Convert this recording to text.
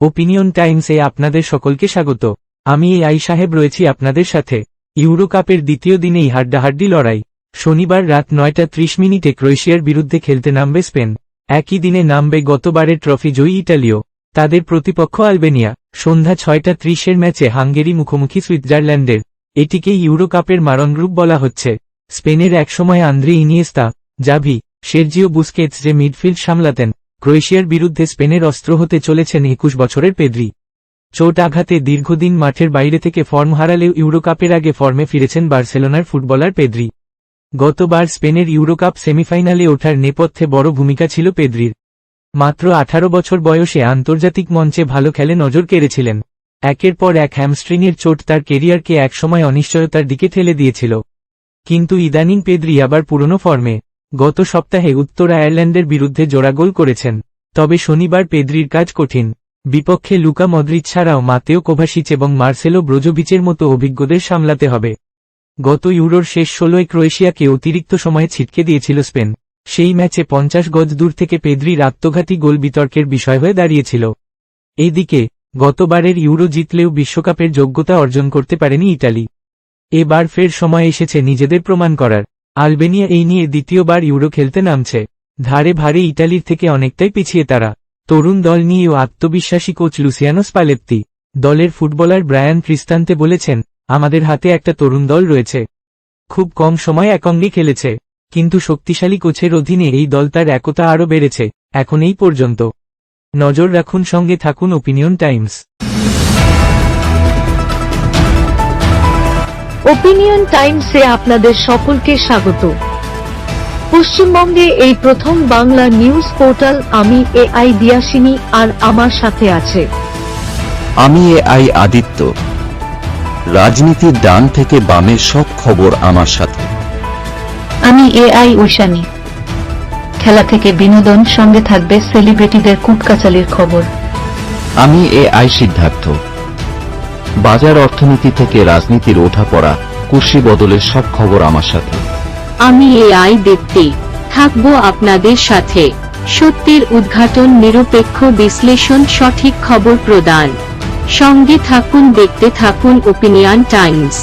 Opinion টাইমসে আপনাদের সকলকে স্বাগত। আমি আই সাহেব রয়েছি আপনাদের সাথে। ইউরো কাপের দ্বিতীয় দিনেই হাড্ডাহাড্ডি লড়াই। শনিবার রাত 9:30 ক্রোয়েশিয়ার বিরুদ্ধে খেলতে নামবে স্পেন। একই দিনে নামবে গতবারের ট্রফি জয়ী ইটালিও। তাদের প্রতিপক্ষ আলবেনিয়া। সন্ধ্যা 6:30 ম্যাচে হাঙ্গেরি মুখোমুখি সুইজারল্যান্ডের। এটিকেই ইউরো কাপের মারণ গ্রুপ বলা হচ্ছে। স্পেনের একসময় Andres Iniesta, Xavi, Sergio Busquets যে মিডফিল্ড সামলাতেন। ক্রোয়েশিয়ার বিরুদ্ধে স্পেনের অস্ত্র হতে চলেছেন 21 বছরের পেদ্রি। চোট আঘাতে দীর্ঘদিন মাঠের বাইরে থেকে ফর্ম হারালেও ইউরো কাপের আগে ফর্মে ফিরেছেন বার্সেলোনার ফুটবলার পেদ্রি। গতবার স্পেনের ইউরো কাপ সেমিফাইনালে ওঠার নেপথ্যে বড় ভূমিকা ছিল পেদ্রির। মাত্র 18 বছর বয়সে আন্তর্জাতিক মঞ্চে ভালো খেলে নজর কেড়েছিলেন। একের পর এক হ্যামস্ট্রিংয়ের চোট তার কেরিয়ারকে একসময় অনিশ্চয়তার দিকে ঠেলে দিয়েছিল। কিন্তু ইদানিং পেদ্রি আবার পুরনো ফর্মে। গত সপ্তাহে উত্তর আয়ারল্যান্ডের বিরুদ্ধে জোড়া গোল করেছেন। তবে শনিবার পেদ্রির কাজ কঠিন। বিপক্ষে লুকা মদ্রিচ ছাড়াও মাতেও কোভাসিচ এবং মার্সেলো ব্রোজোভিচের মতো অভিজ্ঞদের সামলাতে হবে। গত ইউরোর শেষ 16-এ ক্রোয়েশিয়াকে অতিরিক্ত সময়ে ছিটকে দিয়েছিল স্পেন। সেই ম্যাচে 50 গজ দূর থেকে পেদ্রির আত্মঘাতী গোল বিতর্কের বিষয় হয়ে দাঁড়িয়েছিল। এইদিকে গতবারের ইউরো জিতলেও বিশ্বকাপের যোগ্যতা অর্জন করতে পারেনি ইটালি। এবার ফের সময় এসেছে নিজেদের প্রমাণ করার। আলবেনিয়া এই নিয়ে দ্বিতীয়বার ইউরো খেলতে নামছে। ধারে ভারে ইটালির থেকে অনেকটাই পিছিয়ে তারা। তরুণ দল নিয়েও আত্মবিশ্বাসী কোচ লুসিয়ানো স্পালেত্তি। দলের ফুটবলার ব্রায়ান ক্রিস্তান্তে বলেছেন, আমাদের হাতে একটা তরুণ দল রয়েছে। খুব কম সময় একঙ্গে খেলেছে, কিন্তু শক্তিশালী কোচের অধীনে এই দল তার একতা আরও বেড়েছে এখন এই পর্যন্ত। নজর রাখুন, সঙ্গে থাকুন ওপিনিয়ন টাইমস। ওপিনিয়ন টাইমসে আপনাদের সকলকে স্বাগত। পশ্চিমবঙ্গে এই প্রথম বাংলা নিউজ পোর্টাল। আমি এআই দিয়াসিনী, আর আমার সাথে আছে আমি এআই আদিত্য। রাজনীতির ডান থেকে বামের সব খবর আমার সাথে। আমি এআই ঐশানী। খেলা থেকে বিনোদন, সঙ্গে থাকবে সেলিব্রিটিদের কুটকাচালির খবর। আমি এআই সিদ্ধার্থ। বাজার অর্থনীতি থেকে রাজনীতির ওঠাপড়া, কুর্সি বদলের সব খবর আমার সাথে। আমি এআই দীপ্তি, থাকবো আপনাদের সাথে। সত্যের উদ্ঘাটন, নিরপেক্ষ বিশ্লেষণ, সঠিক খবর প্রদান। সঙ্গে থাকুন, দেখতে থাকুন ওপিনিয়ন টাইমস।